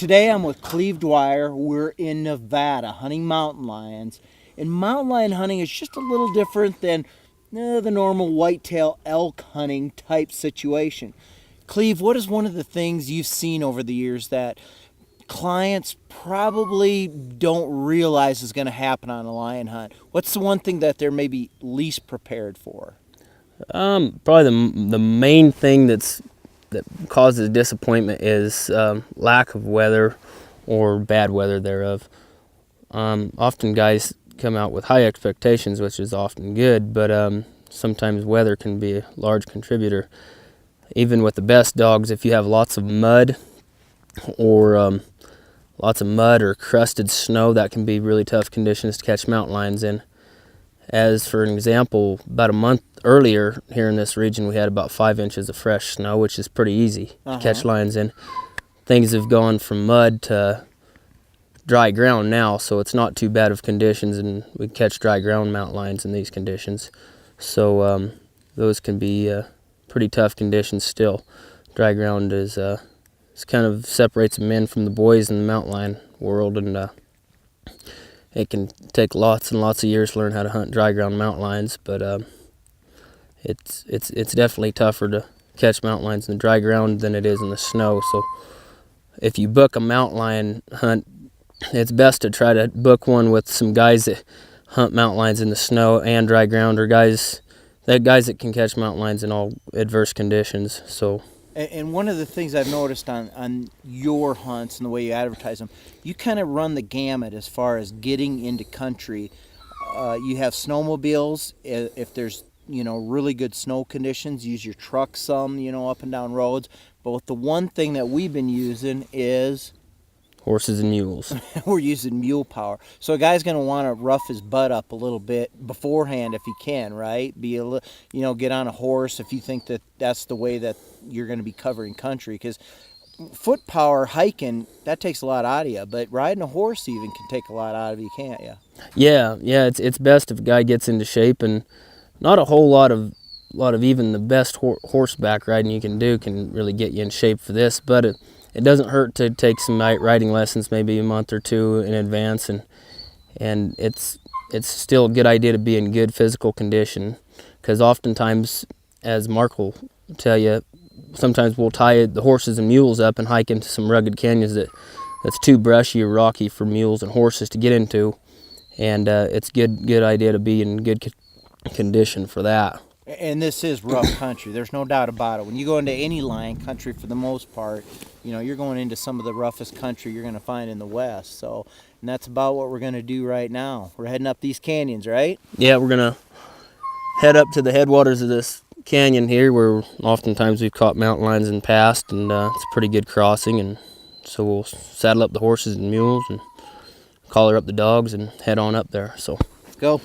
Today I'm with Cleve Dwyer. We're in Nevada hunting mountain lions. And mountain lion hunting is just a little different than the normal whitetail elk hunting type situation. Cleve, what is one of the things you've seen over the years that clients probably don't realize is going to happen on a lion hunt? What's the one thing that they're maybe least prepared for? Probably the main thing that causes disappointment is lack of weather or bad weather thereof. Often guys come out with high expectations, which is often good, but sometimes weather can be a large contributor. Even with the best dogs, if you have lots of mud or crusted snow, that can be really tough conditions to catch mountain lions in. As for an example, about a month earlier here in this region, we had about 5 inches of fresh snow, which is pretty easy to catch lions in. Things have gone from mud to dry ground now, so it's not too bad of conditions, and we catch dry ground mountain lions in these conditions. So those can be pretty tough conditions still. Dry ground is kind of separates the men from the boys in the mountain lion world, and it can take lots and lots of years to learn how to hunt dry ground mountain lions, but it's definitely tougher to catch mountain lions in the dry ground than it is in the snow. So if you book a mountain lion hunt, it's best to try to book one with some guys that hunt mountain lions in the snow and dry ground, or guys that can catch mountain lions in all adverse conditions. So. And one of the things I've noticed on your hunts and the way you advertise them, you kind of run the gamut as far as getting into country. You have snowmobiles. If there's really good snow conditions, use your truck some up and down roads. But the one thing that we've been using is horses and mules. We're using mule power. So a guy's going to want to rough his butt up a little bit beforehand if he can, right? Get on a horse if you think that that's the way that you're going to be covering country. Because foot power hiking, that takes a lot out of you. But riding a horse even can take a lot out of you, can't you? Yeah. It's best if a guy gets into shape, and not a whole lot of even the best horseback riding you can do can really get you in shape for this. But it doesn't hurt to take some night riding lessons, maybe a month or two in advance, and it's still a good idea to be in good physical condition, because oftentimes, as Mark will tell you, sometimes we'll tie the horses and mules up and hike into some rugged canyons that's too brushy or rocky for mules and horses to get into, and it's good idea to be in good condition for that. And this is rough country. There's no doubt about it. When you go into any lion country, for the most part, you're going into some of the roughest country you're going to find in the West. So, and that's about what we're going to do right now. We're heading up these canyons, right? Yeah, we're going to head up to the headwaters of this canyon here, where oftentimes we've caught mountain lions in the past, and it's a pretty good crossing. And so we'll saddle up the horses and mules and collar up the dogs and head on up there. So let's go.